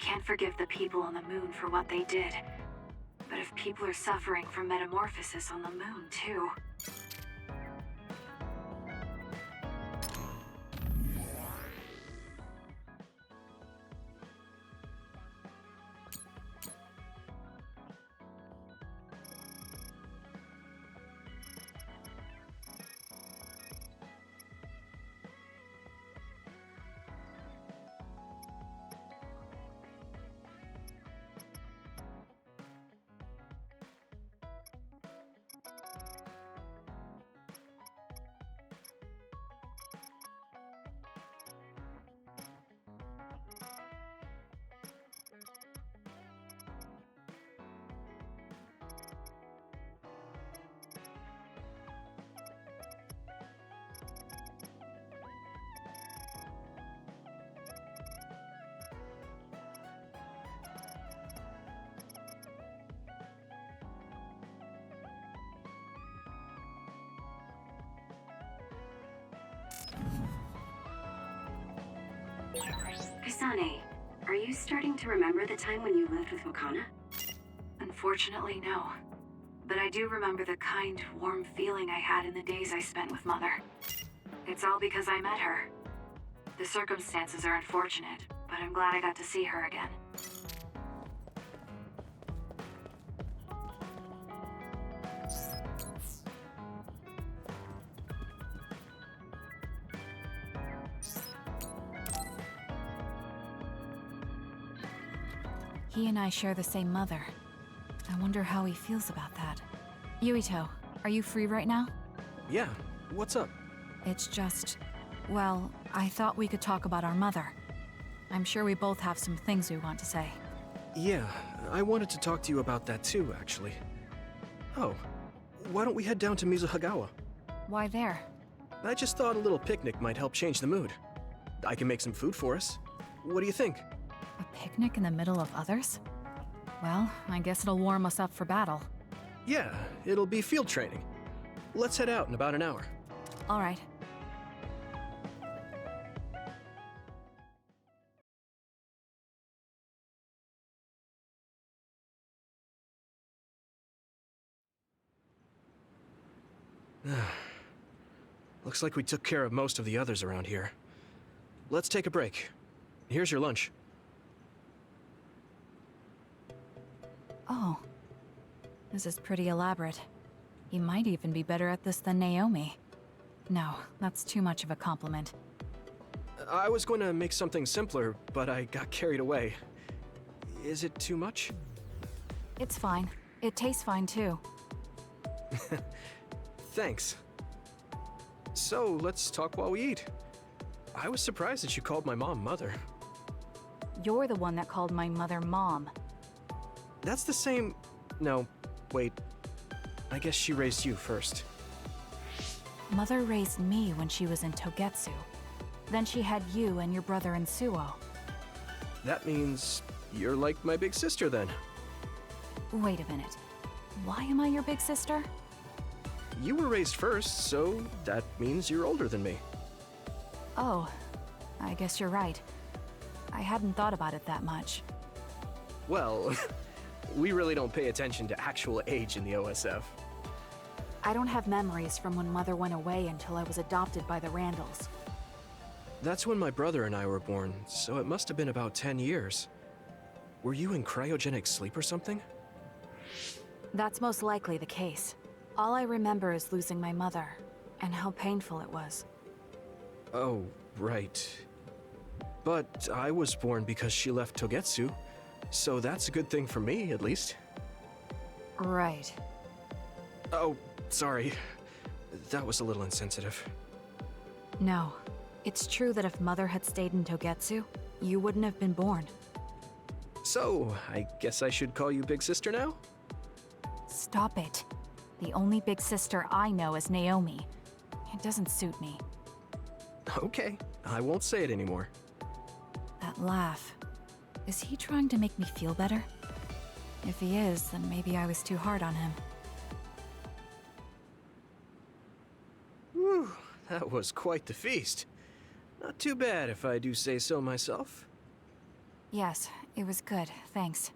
can't forgive the people on the moon for what they did. But if people are suffering from metamorphosis on the moon, too... Kasane, are you starting to remember the time when you lived with Wakana? Unfortunately, no. But I do remember the kind, warm feeling I had in the days I spent with Mother. It's all because I met her. The circumstances are unfortunate, but I'm glad I got to see her again. He and I share the same mother. I wonder how he feels about that. Yuito, are you free right now? Yeah, what's up? It's just... well, I thought we could talk about our mother. I'm sure we both have some things we want to say. Yeah, I wanted to talk to you about that too, actually. Oh, why don't we head down to Mizuhagawa? Why there? I just thought a little picnic might help change the mood. I can make some food for us. What do you think? A picnic in the middle of others? Well, I guess it'll warm us up for battle. Yeah, it'll be field training. Let's head out in about an hour. All right. Looks like we took care of most of the others around here. Let's take a break. Here's your lunch. Oh. This is pretty elaborate. He might even be better at this than Naomi. No, that's too much of a compliment. I was going to make something simpler, but I got carried away. Is it too much? It's fine. It tastes fine too. Thanks. So, let's talk while we eat. I was surprised that you called my mom Mother. You're the one that called my mother Mom. That's the same... No, wait. I guess she raised you first. Mother raised me when she was in Togetsu. Then she had you and your brother in Suo. That means you're like my big sister then. Wait a minute. Why am I your big sister? You were raised first, so that means you're older than me. Oh, I guess you're right. I hadn't thought about it that much. Well, we really don't pay attention to actual age in the OSF. I don't have memories from when Mother went away until I was adopted by the Randalls. That's when my brother and I were born, so it must have been about 10 years. Were you in cryogenic sleep or something? That's most likely the case. All I remember is losing my mother, and how painful it was. Oh, right. But I was born because she left Togetsu, so that's a good thing for me, at least. Right. Oh, sorry. That was a little insensitive. No. It's true that if Mother had stayed in Togetsu, you wouldn't have been born. So, I guess I should call you Big Sister now? Stop it. The only big sister I know is Naomi. It doesn't suit me. Okay, I won't say it anymore. That laugh. Is he trying to make me feel better? If he is, then maybe I was too hard on him. Whew, that was quite the feast. Not too bad if I do say so myself. Yes, it was good, thanks.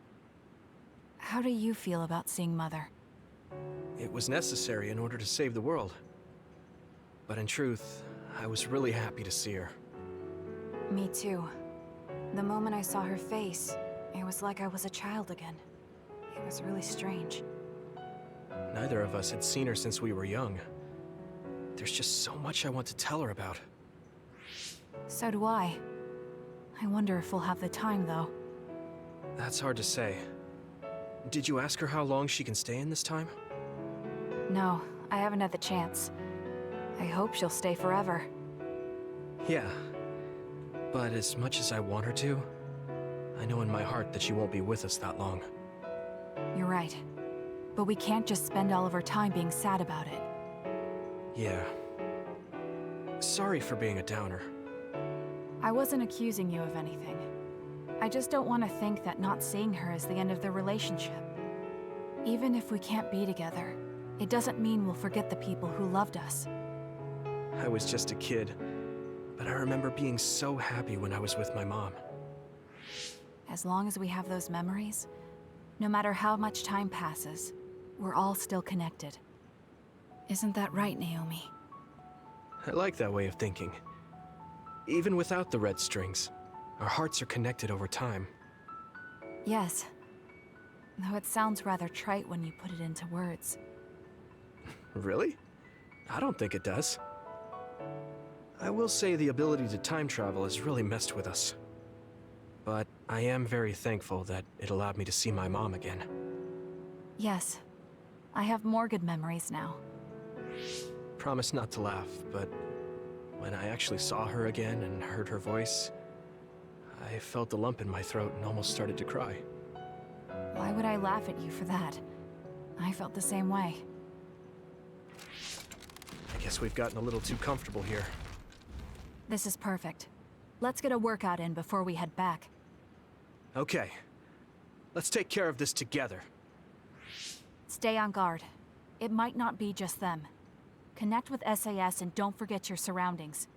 How do you feel about seeing Mother? It was necessary in order to save the world. But in truth, I was really happy to see her. Me too. The moment I saw her face, it was like I was a child again. It was really strange. Neither of us had seen her since we were young. There's just so much I want to tell her about. So do I. I wonder if we'll have the time, though. That's hard to say. Did you ask her how long she can stay in this time? No, I haven't had the chance. I hope she'll stay forever. Yeah. But as much as I want her to, I know in my heart that she won't be with us that long. You're right. But we can't just spend all of our time being sad about it. Yeah. Sorry for being a downer. I wasn't accusing you of anything. I just don't want to think that not seeing her is the end of the relationship. Even if we can't be together, it doesn't mean we'll forget the people who loved us. I was just a kid, but I remember being so happy when I was with my mom. As long as we have those memories, no matter how much time passes, we're all still connected. Isn't that right, Naomi? I like that way of thinking. Even without the red strings, our hearts are connected over time. Yes. Though it sounds rather trite when you put it into words. Really? I don't think it does. I will say the ability to time travel has really messed with us. But I am very thankful that it allowed me to see my mom again. Yes. I have more good memories now. Promise not to laugh, but when I actually saw her again and heard her voice, I felt a lump in my throat and almost started to cry. Why would I laugh at you for that? I felt the same way. I guess we've gotten a little too comfortable here. This is perfect. Let's get a workout in before we head back. Okay. Let's take care of this together. Stay on guard. It might not be just them. Connect with SAS and don't forget your surroundings.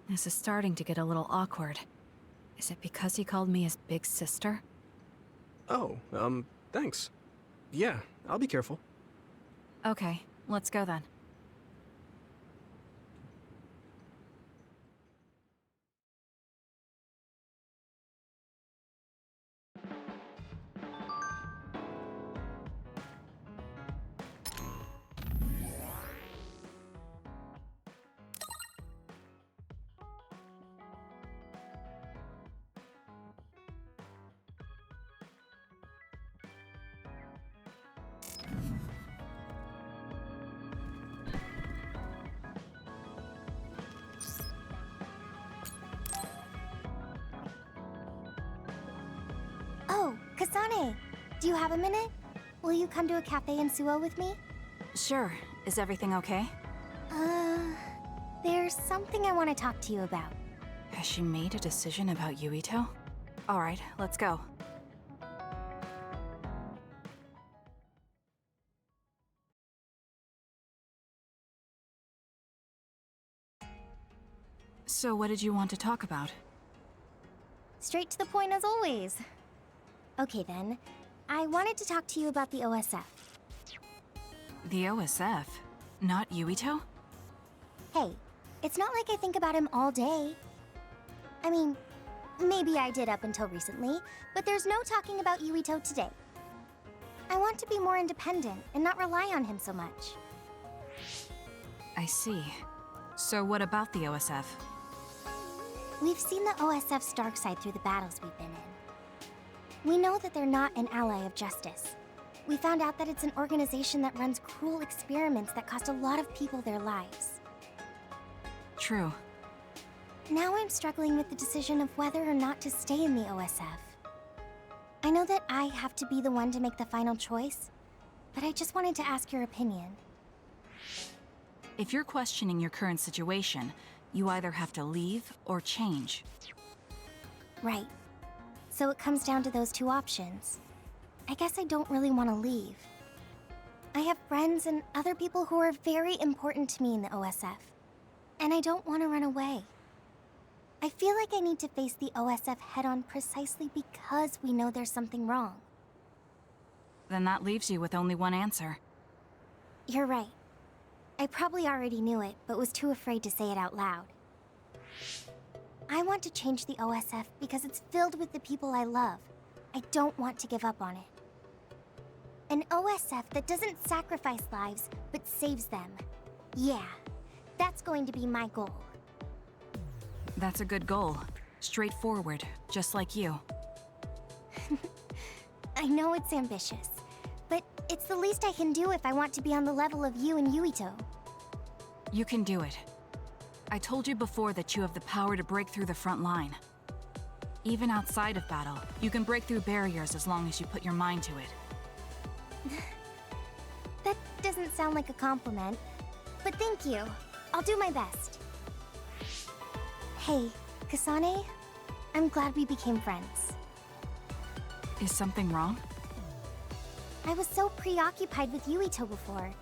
This is starting to get a little awkward. Is it because he called me his big sister? Oh, thanks. Yeah, I'll be careful. Okay, let's go then. Oh, Kasane! Do you have a minute? Will you come to a cafe in Suo with me? Sure. Is everything okay? There's something I want to talk to you about. Has she made a decision about Yuito? Alright, let's go. So what did you want to talk about? Straight to the point as always. Okay then, I wanted to talk to you about the OSF. The OSF? Not Yuito? Hey, it's not like I think about him all day. I mean, maybe I did up until recently, but there's no talking about Yuito today. I want to be more independent and not rely on him so much. I see. So what about the OSF? We've seen the OSF's dark side through the battles we've been in. We know that they're not an ally of justice. We found out that it's an organization that runs cruel experiments that cost a lot of people their lives. True. Now I'm struggling with the decision of whether or not to stay in the OSF. I know that I have to be the one to make the final choice, but I just wanted to ask your opinion. If you're questioning your current situation, you either have to leave or change. Right. So it comes down to those two options. I guess I don't really want to leave. I have friends and other people who are very important to me in the OSF, and I don't want to run away. I feel like I need to face the OSF head-on precisely because we know there's something wrong. Then that leaves you with only one answer. You're right. I probably already knew it, but was too afraid to say it out loud. I want to change the OSF because it's filled with the people I love. I don't want to give up on it. An OSF that doesn't sacrifice lives, but saves them. Yeah, that's going to be my goal. That's a good goal. Straightforward, just like you. I know it's ambitious, but it's the least I can do if I want to be on the level of you and Yuito. You can do it. I told you before that you have the power to break through the front line. Even outside of battle, you can break through barriers as long as you put your mind to it. That doesn't sound like a compliment, but thank you. I'll do my best. Hey, Kasane, I'm glad we became friends. Is something wrong? I was so preoccupied with Yuito before,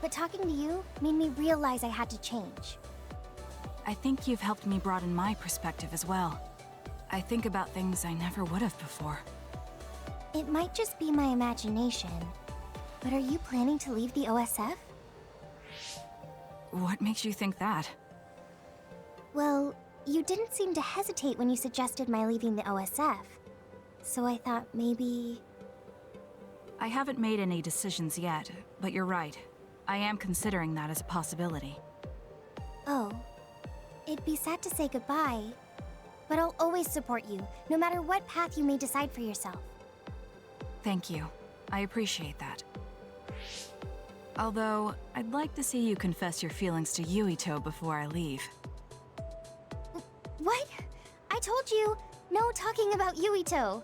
but talking to you made me realize I had to change. I think you've helped me broaden my perspective as well. I think about things I never would have before. It might just be my imagination, but are you planning to leave the OSF? What makes you think that? Well, you didn't seem to hesitate when you suggested my leaving the OSF, so I thought maybe... I haven't made any decisions yet, but you're right. I am considering that as a possibility. Oh, it'd be sad to say goodbye, but I'll always support you, no matter what path you may decide for yourself. Thank you. I appreciate that. Although, I'd like to see you confess your feelings to Yuito before I leave. What? I told you, no talking about Yuito.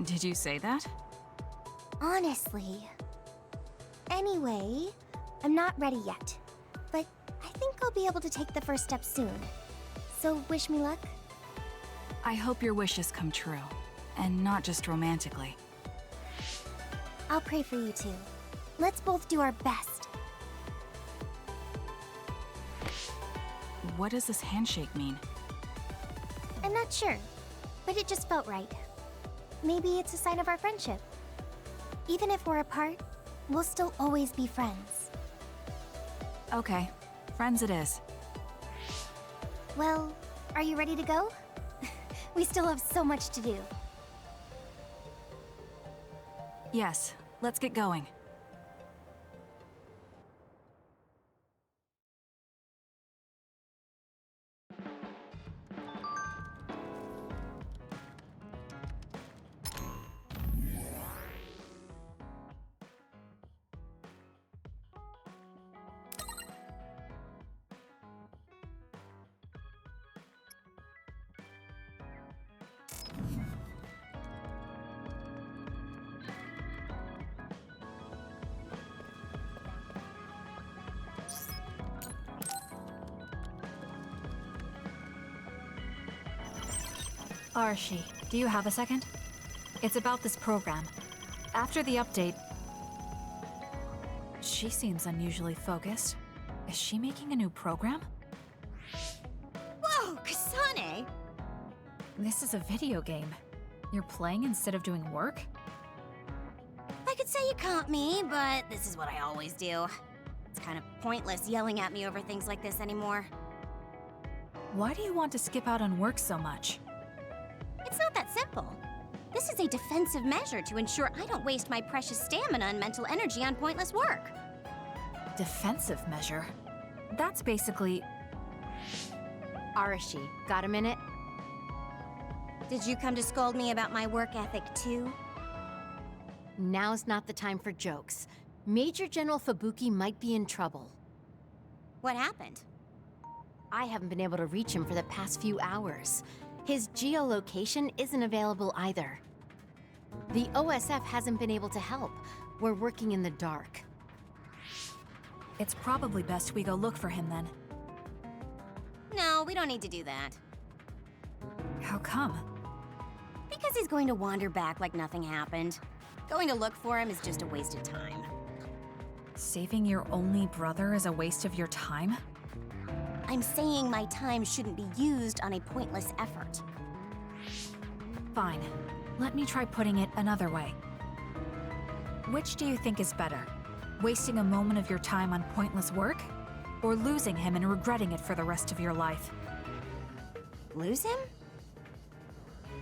Did you say that? Honestly. Anyway, I'm not ready yet, but I think I'll be able to take the first step soon. So wish me luck? I hope your wishes come true, and not just romantically. I'll pray for you too. Let's both do our best. What does this handshake mean? I'm not sure, but it just felt right. Maybe it's a sign of our friendship. Even if we're apart, we'll still always be friends. Okay, friends it is. Well, are you ready to go? We still have so much to do. Yes, let's get going. Arashi, do you have a second? It's about this program. After the update... She seems unusually focused. Is she making a new program? Whoa, Kasane! This is a video game. You're playing instead of doing work? I could say you caught me, but this is what I always do. It's kind of pointless yelling at me over things like this anymore. Why do you want to skip out on work so much? It's not that simple. This is a defensive measure to ensure I don't waste my precious stamina and mental energy on pointless work. Defensive measure? That's basically... Arashi, got a minute? Did you come to scold me about my work ethic too? Now's not the time for jokes. Major General Fubuki might be in trouble. What happened? I haven't been able to reach him for the past few hours. His geolocation isn't available either. The OSF hasn't been able to help. We're working in the dark. It's probably best we go look for him then. No, we don't need to do that. How come? Because he's going to wander back like nothing happened. Going to look for him is just a waste of time. Saving your only brother is a waste of your time? I'm saying my time shouldn't be used on a pointless effort. Fine. Let me try putting it another way. Which do you think is better? Wasting a moment of your time on pointless work? Or losing him and regretting it for the rest of your life? Lose him?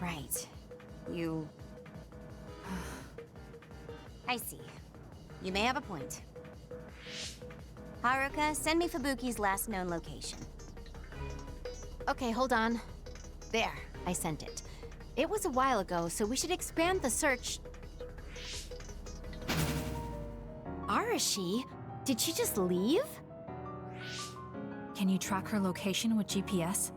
Right. You... I see. You may have a point. Haruka, send me Fubuki's last known location. Okay, hold on. There, I sent it. It was a while ago, so we should expand the search. Arashi? Did she just leave? Can you track her location with GPS?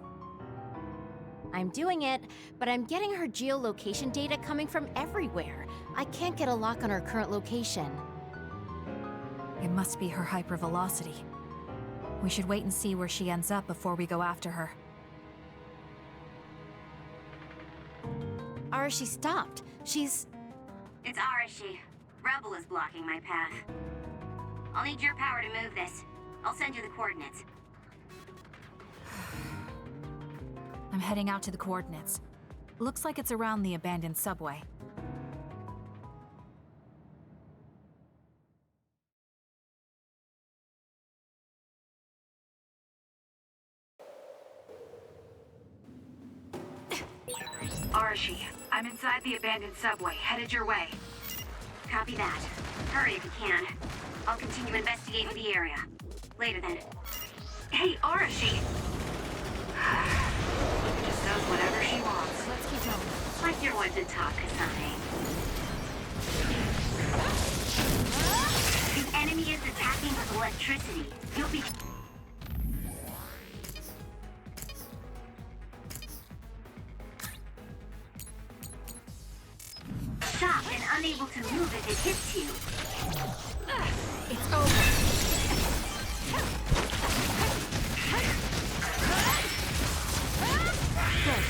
I'm doing it, but I'm getting her geolocation data coming from everywhere. I can't get a lock on her current location. It must be her hypervelocity. We should wait and see where she ends up before we go after her. Arashi stopped. She's... It's Arashi. Rebel is blocking my path. I'll need your power to move this. I'll send you the coordinates. I'm heading out to the coordinates. Looks like it's around the abandoned subway. Arashi, I'm inside the abandoned subway, headed your way. Copy that. Hurry if you can. I'll continue investigating the area. Later then. Hey, Arashi! Just does whatever she wants. Let's keep going. Like you're one to talk, Kasane. The enemy is attacking with electricity. You'll be... Shocked and unable to move if it hits you. It's over. Good.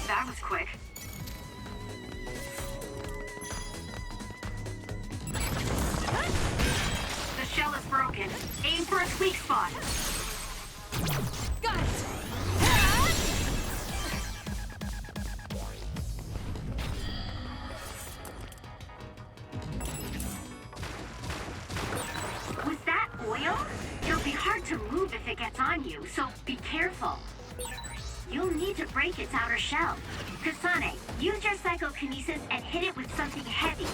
That was quick. The shell is broken. Aim for its weak spot. Got it! With that oil, it'll be hard to move if it gets on you, so be careful. You'll need to break its outer shell. Kasane, use your psychokinesis and hit it with something heavy.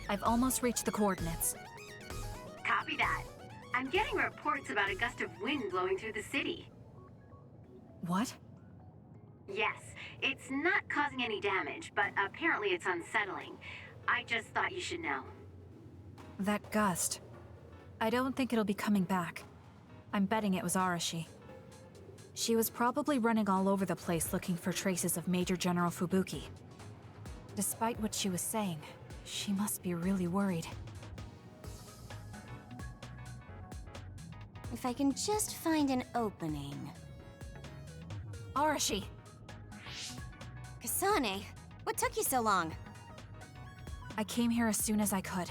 I've almost reached the coordinates. Copy that. I'm getting reports about a gust of wind blowing through the city. What? Yes, it's not causing any damage, but apparently it's unsettling. I just thought you should know. That gust. I don't think it'll be coming back. I'm betting it was Arashi. She was probably running all over the place looking for traces of Major General Fubuki. Despite what she was saying, she must be really worried. If I can just find an opening. Arashi! Kasane, what took you so long? I came here as soon as I could.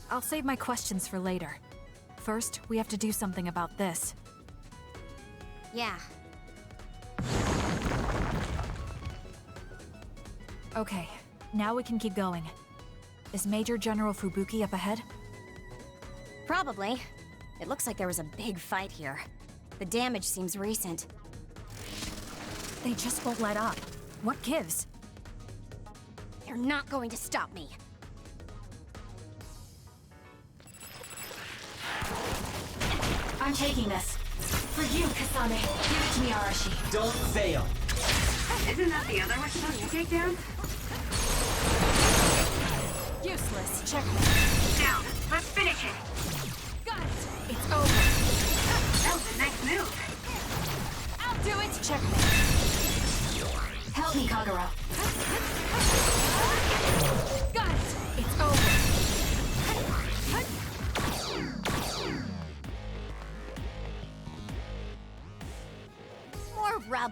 I'll save my questions for later. First, we have to do something about this. Yeah. Okay, now we can keep going. Is Major General Fubuki up ahead? Probably. It looks like there was a big fight here. The damage seems recent. They just won't let up. What gives? They're not going to stop me. I'm taking this. For you, Kasane. Give it to me, Arashi. Don't fail. Isn't that the other we're supposed to take down? Useless. Checkmate. Down. Let's finish it. Got it. It's over. That was a nice move. I'll do it. Checkmate. Help me, Kagura. Got it.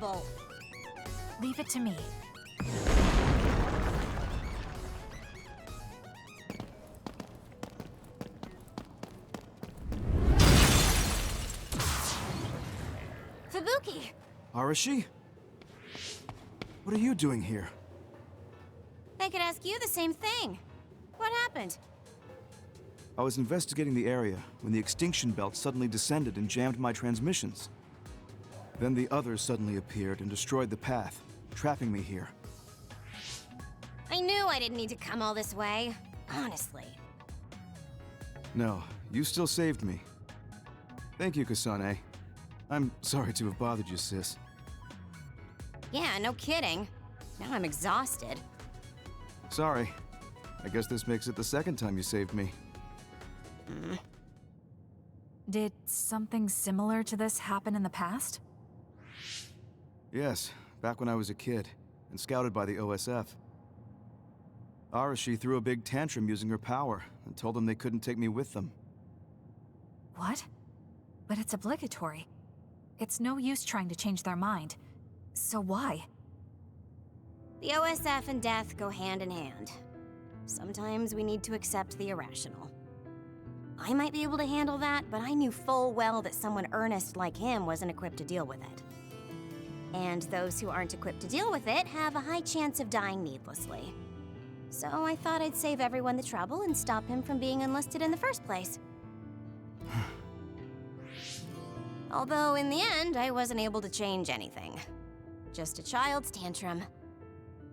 trouble. Leave it to me. Fubuki! Arashi? What are you doing here? They could ask you the same thing. What happened? I was investigating the area when the extinction belt suddenly descended and jammed my transmissions. Then the others suddenly appeared and destroyed the path, trapping me here. I knew I didn't need to come all this way. Honestly. No, you still saved me. Thank you, Kasane. I'm sorry to have bothered you, sis. Yeah, no kidding. Now I'm exhausted. Sorry. I guess this makes it the second time you saved me. Did something similar to this happen in the past? Yes, back when I was a kid, and scouted by the OSF. Arashi threw a big tantrum using her power, and told them they couldn't take me with them. What? But it's obligatory. It's no use trying to change their mind. So why? The OSF and death go hand in hand. Sometimes we need to accept the irrational. I might be able to handle that, but I knew full well that someone earnest like him wasn't equipped to deal with it. And those who aren't equipped to deal with it have a high chance of dying needlessly. So I thought I'd save everyone the trouble and stop him from being enlisted in the first place. Although in the end, I wasn't able to change anything. Just a child's tantrum.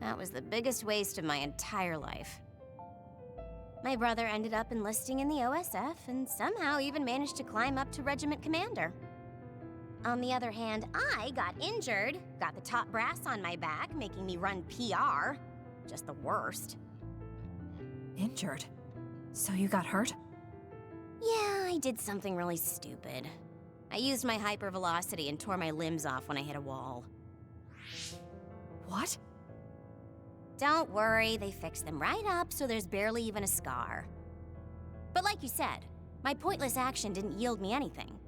That was the biggest waste of my entire life. My brother ended up enlisting in the OSF and somehow even managed to climb up to regiment commander. On the other hand, I got injured, got the top brass on my back, making me run PR. Just the worst. Injured? So you got hurt? Yeah, I did something really stupid. I used my hypervelocity and tore my limbs off when I hit a wall. What? Don't worry, they fixed them right up so there's barely even a scar. But like you said, my pointless action didn't yield me anything.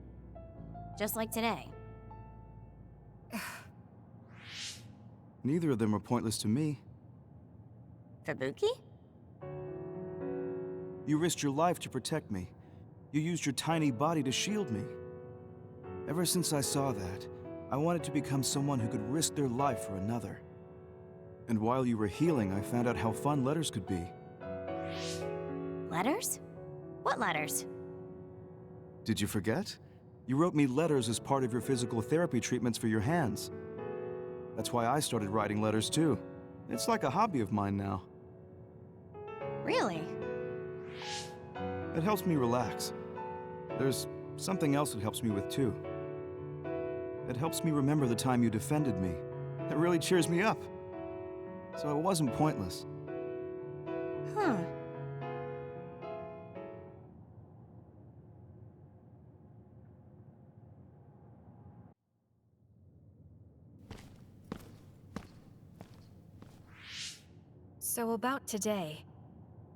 Just like today. Neither of them were pointless to me. Fubuki? You risked your life to protect me. You used your tiny body to shield me. Ever since I saw that, I wanted to become someone who could risk their life for another. And while you were healing, I found out how fun letters could be. Letters? What letters? Did you forget? You wrote me letters as part of your physical therapy treatments for your hands. That's why I started writing letters too. It's like a hobby of mine now. Really? It helps me relax. There's something else it helps me with too. It helps me remember the time you defended me. It really cheers me up. So it wasn't pointless. Huh. So about today,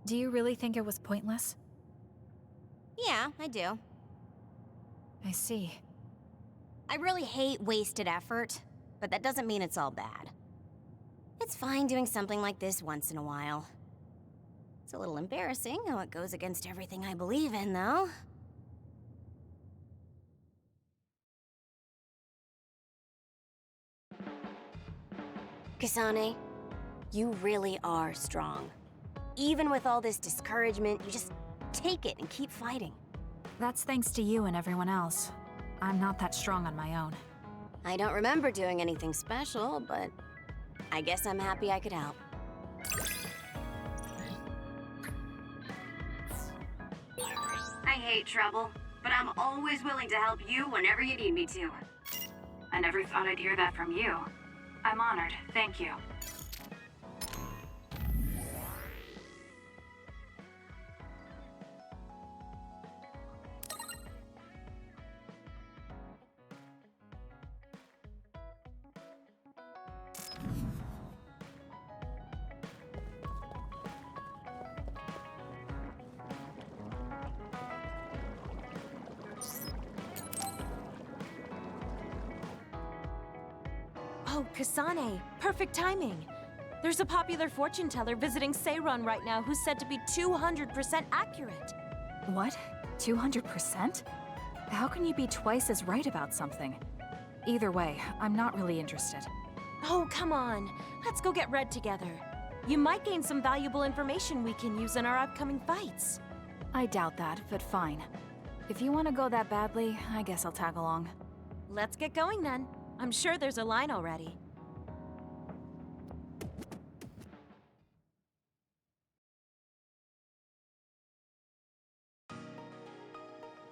do you really think it was pointless? Yeah, I do. I see. I really hate wasted effort, but that doesn't mean it's all bad. It's fine doing something like this once in a while. It's a little embarrassing how it goes against everything I believe in, though. Kasane, you really are strong. Even with all this discouragement, you just take it and keep fighting. That's thanks to you and everyone else. I'm not that strong on my own. I don't remember doing anything special, but I guess I'm happy I could help. I hate trouble, but I'm always willing to help you whenever you need me to. I never thought I'd hear that from you. I'm honored, thank you. Oh, Kasane, perfect timing. There's a popular fortune teller visiting Seiron right now who's said to be 200% accurate. What? 200%? How can you be twice as right about something? Either way, I'm not really interested. Oh, come on. Let's go get Red together. You might gain some valuable information we can use in our upcoming fights. I doubt that, but fine. If you want to go that badly, I guess I'll tag along. Let's get going then. I'm sure there's a line already.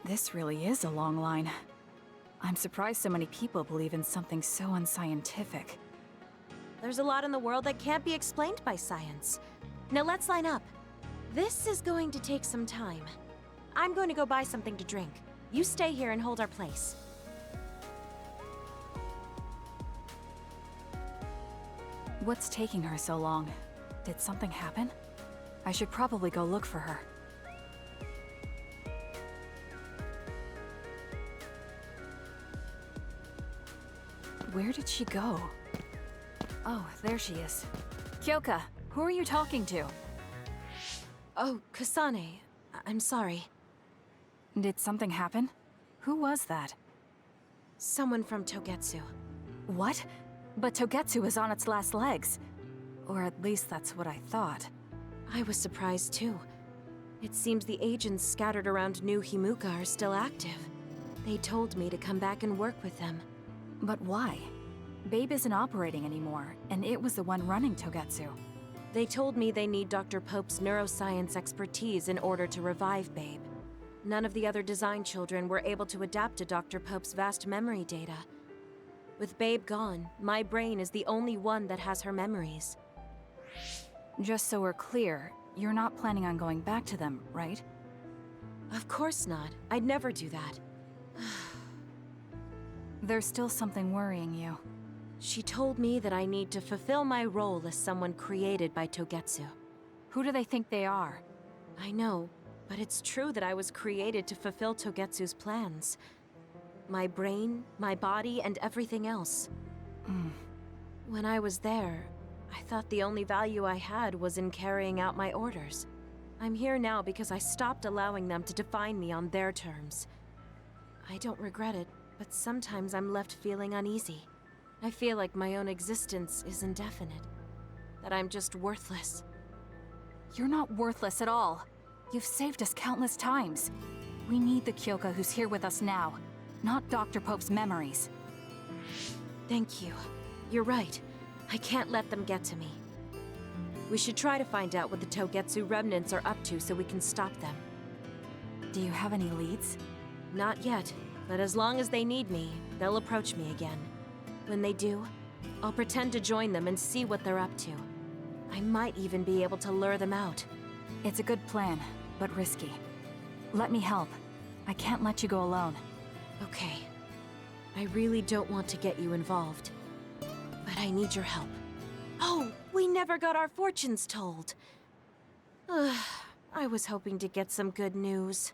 This really is a long line. I'm surprised so many people believe in something so unscientific. There's a lot in the world that can't be explained by science. Now let's line up. This is going to take some time. I'm going to go buy something to drink. You stay here and hold our place. What's taking her so long? Did something happen? I should probably go look for her. Where did she go? Oh, there she is. Kyoka, who are you talking to? Oh, Kasane. I'm sorry. Did something happen? Who was that? Someone from Togetsu. What? But Togetsu is on its last legs. Or at least that's what I thought. I was surprised too. It seems the agents scattered around New Himuka are still active. They told me to come back and work with them. But why? Babe isn't operating anymore, and it was the one running Togetsu. They told me they need Dr. Pope's neuroscience expertise in order to revive Babe. None of the other design children were able to adapt to Dr. Pope's vast memory data. With Babe gone, my brain is the only one that has her memories. Just so we're clear, you're not planning on going back to them, right? Of course not. I'd never do that. There's still something worrying you. She told me that I need to fulfill my role as someone created by Togetsu. Who do they think they are? I know, but it's true that I was created to fulfill Togetsu's plans. My brain, my body, and everything else. When I was there, I thought the only value I had was in carrying out my orders. I'm here now because I stopped allowing them to define me on their terms. I don't regret it, but sometimes I'm left feeling uneasy. I feel like my own existence is indefinite. That I'm just worthless. You're not worthless at all. You've saved us countless times. We need the Kyoka who's here with us now, not Dr. Pope's memories. Thank you. You're right. I can't let them get to me. We should try to find out what the Togetsu remnants are up to so we can stop them. Do you have any leads? Not yet, but as long as they need me, they'll approach me again. When they do, I'll pretend to join them and see what they're up to. I might even be able to lure them out. It's a good plan, but risky. Let me help. I can't let you go alone. Okay. I really don't want to get you involved, but I need your help. Oh, we never got our fortunes told. I was hoping to get some good news.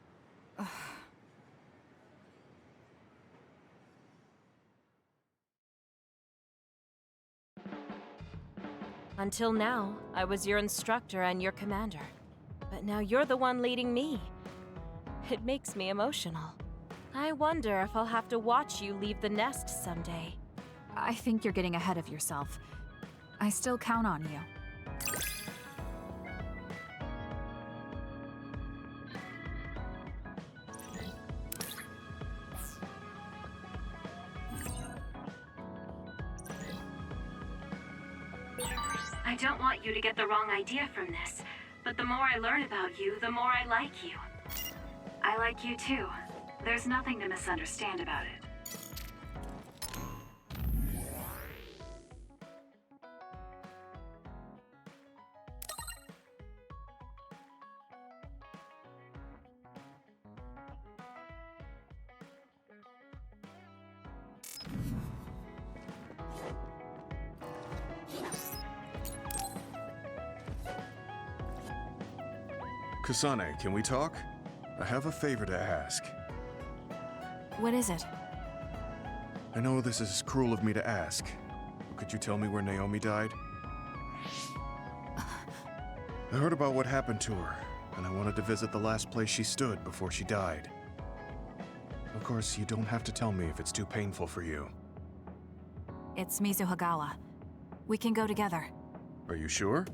Until now, I was your instructor and your commander. But now you're the one leading me. It makes me emotional. I wonder if I'll have to watch you leave the nest someday. I think you're getting ahead of yourself. I still count on you. I don't want you to get the wrong idea from this, but the more I learn about you, the more I like you. I like you too. There's nothing to misunderstand about it. Kasane, can we talk? I have a favor to ask. What is it? I know this is cruel of me to ask, could you tell me where Naomi died? I heard about what happened to her, and I wanted to visit the last place she stood before she died. Of course, you don't have to tell me if it's too painful for you. It's Mizuhagawa. We can go together. Are you sure?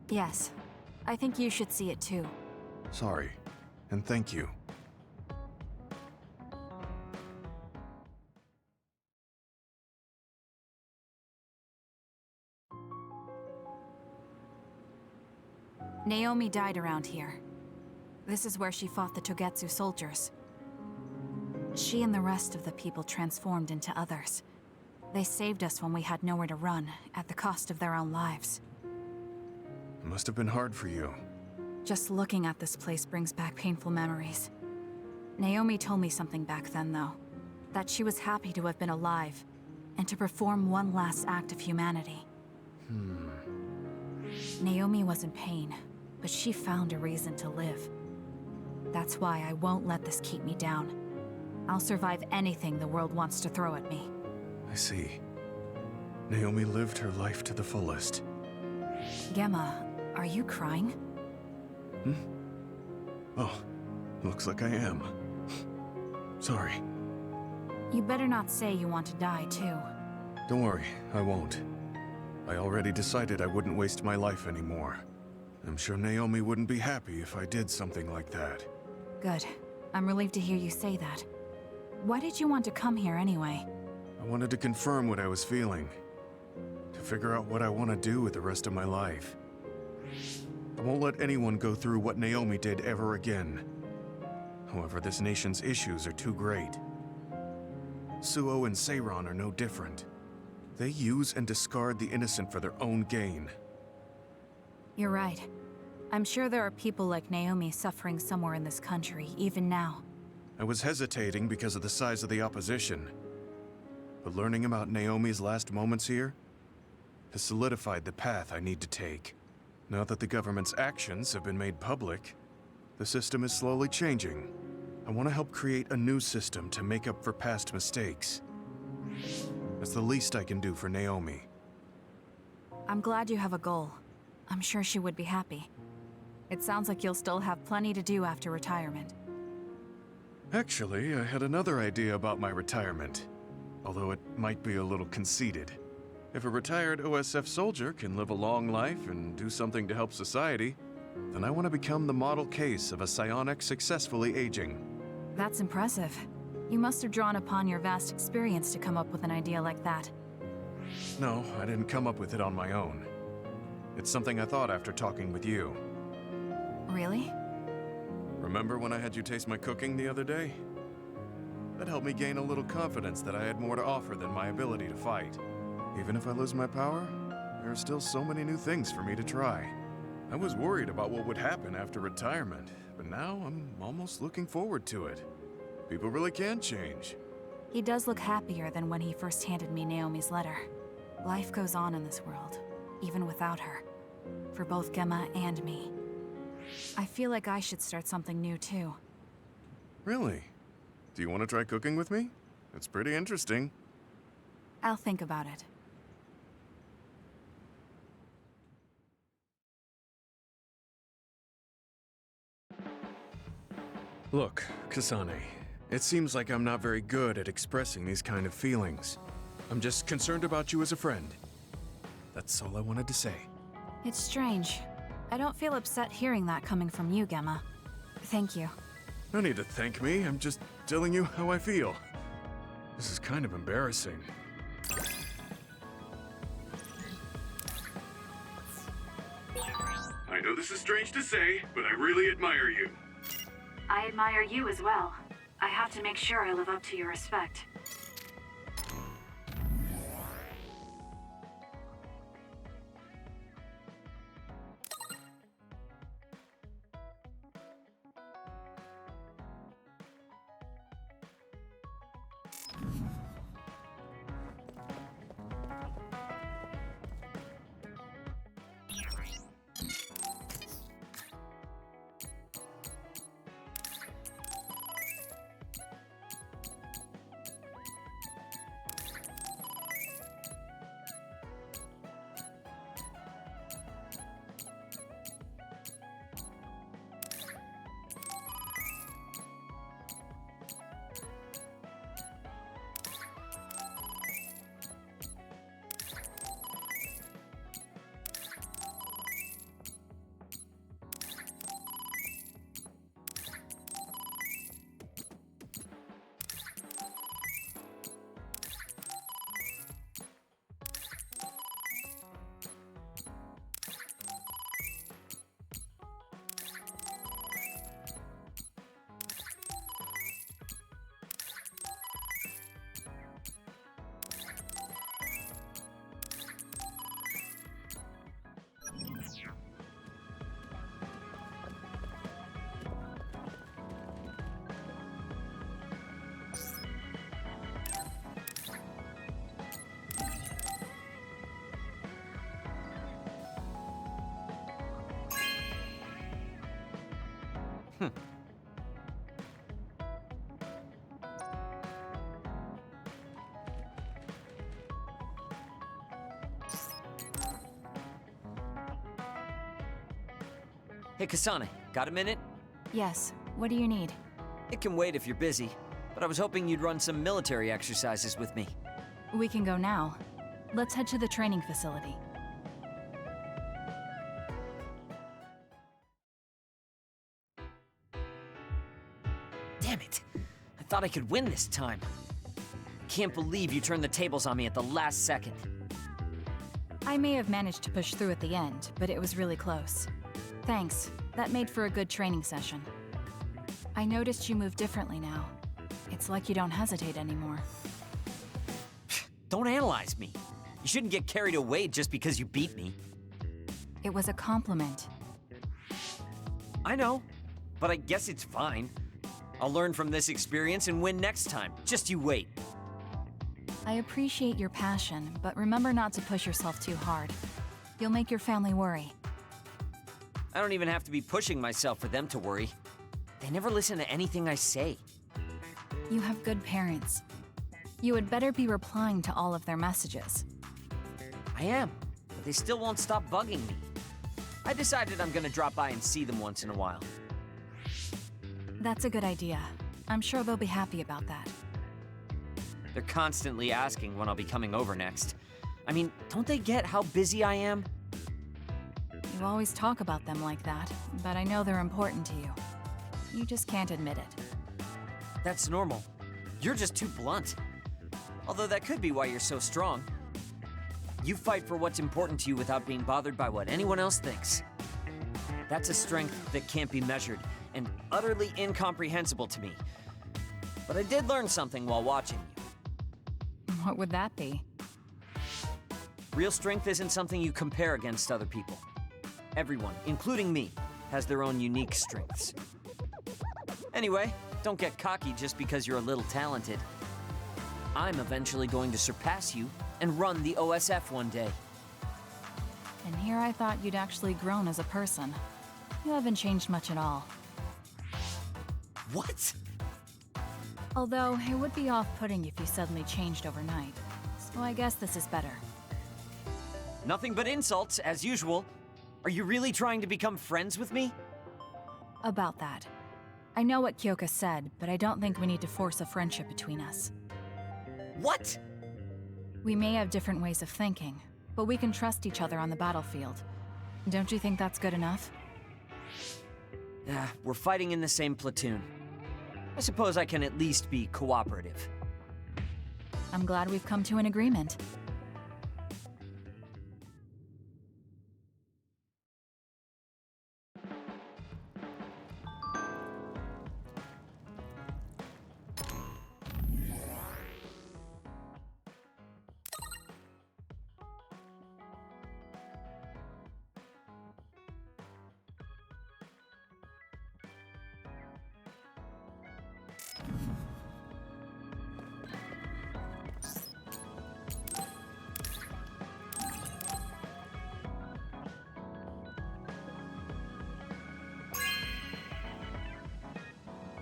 Yes. I think you should see it too. Sorry, and thank you. Naomi died around here. This is where she fought the Togetsu soldiers. She and the rest of the people transformed into others. They saved us when we had nowhere to run, at the cost of their own lives. It must have been hard for you. Just looking at this place brings back painful memories. Naomi told me something back then, though. That she was happy to have been alive, and to perform one last act of humanity. Naomi was in pain, but she found a reason to live. That's why I won't let this keep me down. I'll survive anything the world wants to throw at me. I see. Naomi lived her life to the fullest. Gemma, are you crying? Oh, looks like I am. Sorry. You better not say you want to die, too. Don't worry, I won't. I already decided I wouldn't waste my life anymore. I'm sure Naomi wouldn't be happy if I did something like that. Good. I'm relieved to hear you say that. Why did you want to come here anyway? I wanted to confirm what I was feeling. To figure out what I want to do with the rest of my life. I won't let anyone go through what Naomi did ever again. However, this nation's issues are too great. Suo and Seiran are no different. They use and discard the innocent for their own gain. You're right. I'm sure there are people like Naomi suffering somewhere in this country, even now. I was hesitating because of the size of the opposition. But learning about Naomi's last moments here has solidified the path I need to take. Now that the government's actions have been made public, the system is slowly changing. I want to help create a new system to make up for past mistakes. That's the least I can do for Naomi. I'm glad you have a goal. I'm sure she would be happy. It sounds like you'll still have plenty to do after retirement. Actually, I had another idea about my retirement, although it might be a little conceited. If a retired OSF soldier can live a long life and do something to help society, then I want to become the model case of a psionic successfully aging. That's impressive. You must have drawn upon your vast experience to come up with an idea like that. No, I didn't come up with it on my own. It's something I thought after talking with you. Really? Remember when I had you taste my cooking the other day? That helped me gain a little confidence that I had more to offer than my ability to fight. Even if I lose my power, there are still so many new things for me to try. I was worried about what would happen after retirement, but now I'm almost looking forward to it. People really can change. He does look happier than when he first handed me Naomi's letter. Life goes on in this world, even without her. For both Gemma and me. I feel like I should start something new too. Really? Do you want to try cooking with me? It's pretty interesting. I'll think about it. Look, Kasane, it seems like I'm not very good at expressing these kind of feelings. I'm just concerned about you as a friend. That's all I wanted to say. It's strange. I don't feel upset hearing that coming from you, Gemma. Thank you. No need to thank me, I'm just telling you how I feel. This is kind of embarrassing. I know this is strange to say, but I really admire you. I admire you as well. I have to make sure I live up to your respect. Hey, Kasane, got a minute? Yes, what do you need? It can wait if you're busy, but I was hoping you'd run some military exercises with me. We can go now. Let's head to the training facility. Damn it! I thought I could win this time. Can't believe you turned the tables on me at the last second. I may have managed to push through at the end, but it was really close. Thanks. That made for a good training session. I noticed you move differently now. It's like you don't hesitate anymore. Don't analyze me. You shouldn't get carried away just because you beat me. It was a compliment. I know, but I guess it's fine. I'll learn from this experience and win next time. Just you wait. I appreciate your passion, but remember not to push yourself too hard. You'll make your family worry. I don't even have to be pushing myself for them to worry. They never listen to anything I say. You have good parents. You had better be replying to all of their messages. I am, but they still won't stop bugging me. I decided I'm gonna drop by and see them once in a while. That's a good idea. I'm sure they'll be happy about that. They're constantly asking when I'll be coming over next. I mean, don't they get how busy I am? You always talk about them like that, but I know they're important to you. You just can't admit it. That's normal. You're just too blunt. Although that could be why you're so strong. You fight for what's important to you without being bothered by what anyone else thinks. That's a strength that can't be measured and utterly incomprehensible to me. But I did learn something while watching you. What would that be? Real strength isn't something you compare against other people. Everyone, including me, has their own unique strengths. Anyway, don't get cocky just because you're a little talented. I'm eventually going to surpass you and run the OSF one day. And here I thought you'd actually grown as a person. You haven't changed much at all. What? Although, it would be off-putting if you suddenly changed overnight. So I guess this is better. Nothing but insults, as usual. Are you really trying to become friends with me? About that. I know what Kyoka said, but I don't think we need to force a friendship between us. What? We may have different ways of thinking, but we can trust each other on the battlefield. Don't you think that's good enough? We're fighting in the same platoon. I suppose I can at least be cooperative. I'm glad we've come to an agreement.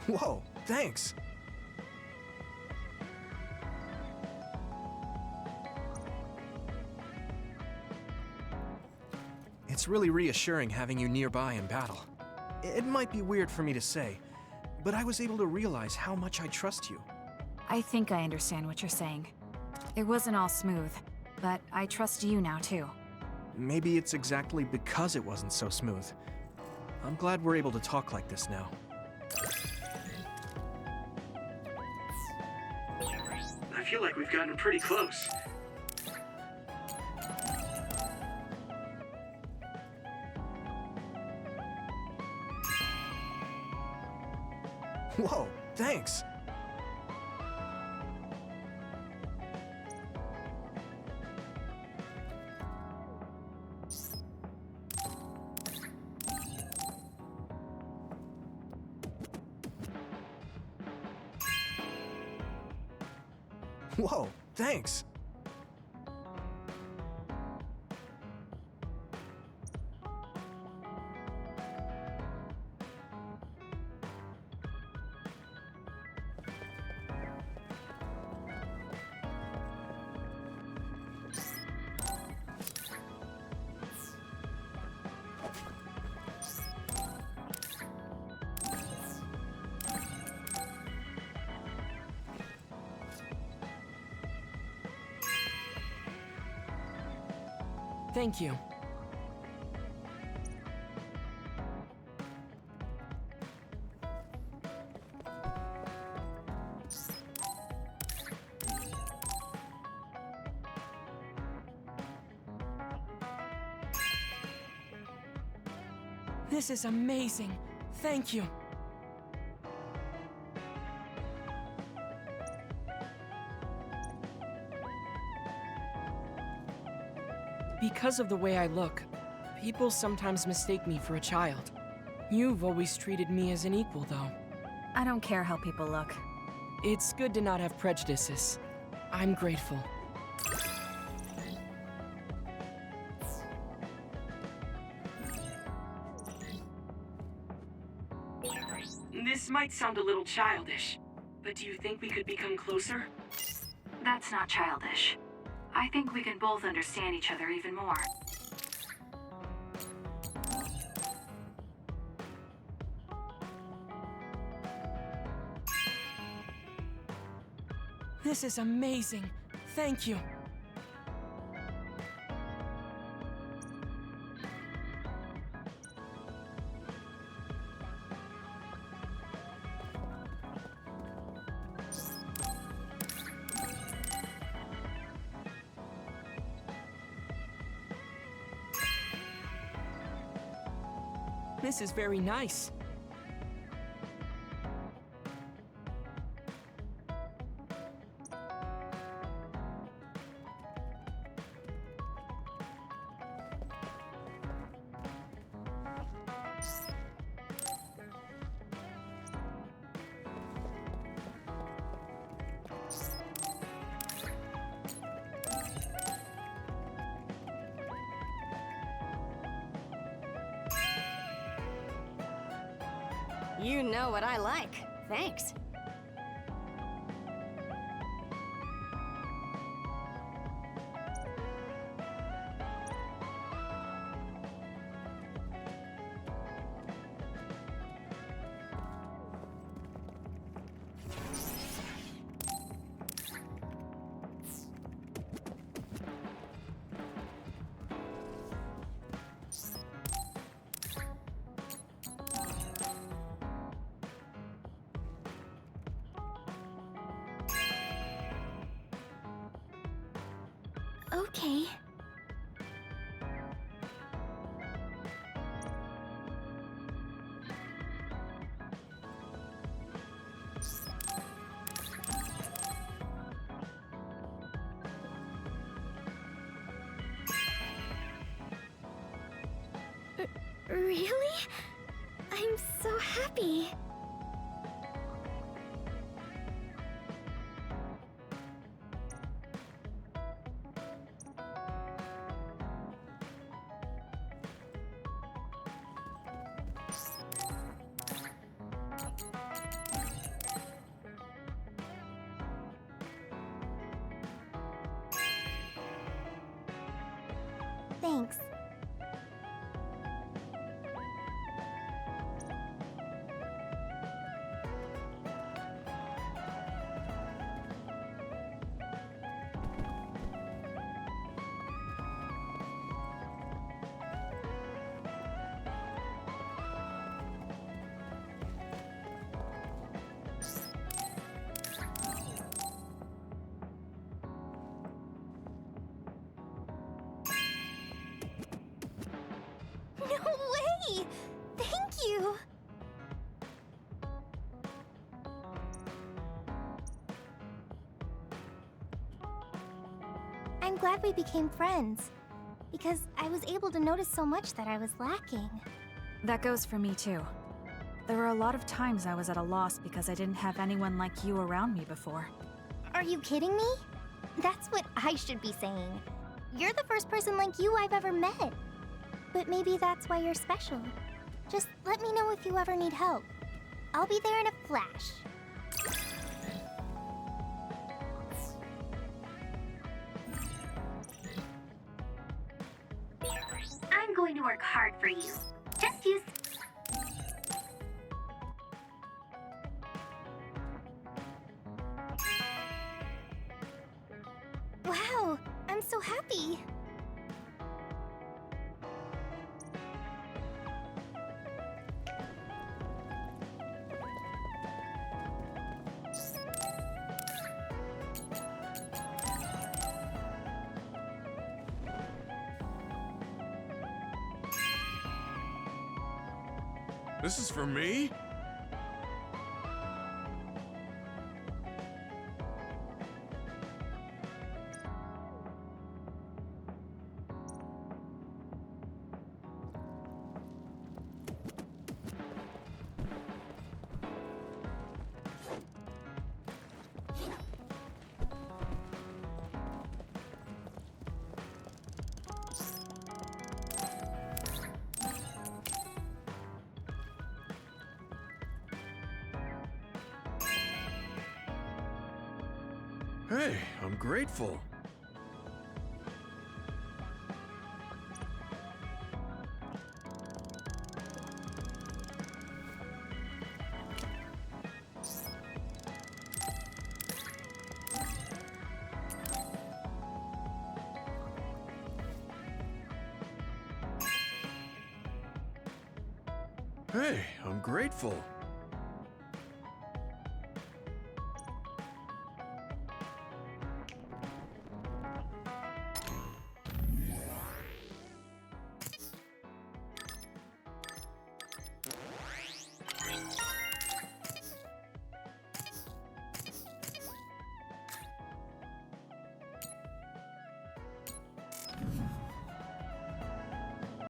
Whoa, thanks. It's really reassuring having you nearby in battle. It might be weird for me to say, but I was able to realize how much I trust you. I think I understand what you're saying. It wasn't all smooth, but I trust you now too. Maybe it's exactly because it wasn't so smooth. I'm glad we're able to talk like this now. I feel like we've gotten pretty close. Whoa, thanks. Whoa, thanks. Thank you. This is amazing. Thank you. Because of the way I look, people sometimes mistake me for a child. You've always treated me as an equal, though. I don't care how people look. It's good to not have prejudices. I'm grateful. This might sound a little childish, but do you think we could become closer? That's not childish. I think we can both understand each other even more. This is amazing. Thank you. This is very nice. You know what I like. Thanks. Okay. Really? I'm so happy. Thanks. No way! Thank you! I'm glad we became friends, because I was able to notice so much that I was lacking. That goes for me too. There were a lot of times I was at a loss because I didn't have anyone like you around me before. Are you kidding me? That's what I should be saying. You're the first person like you I've ever met. But maybe that's why you're special. Just let me know if you ever need help. I'll be there in a flash. I'm going to work hard for you. Just use... Wow, I'm so happy. This is for me? Hey, I'm grateful. Hey, I'm grateful.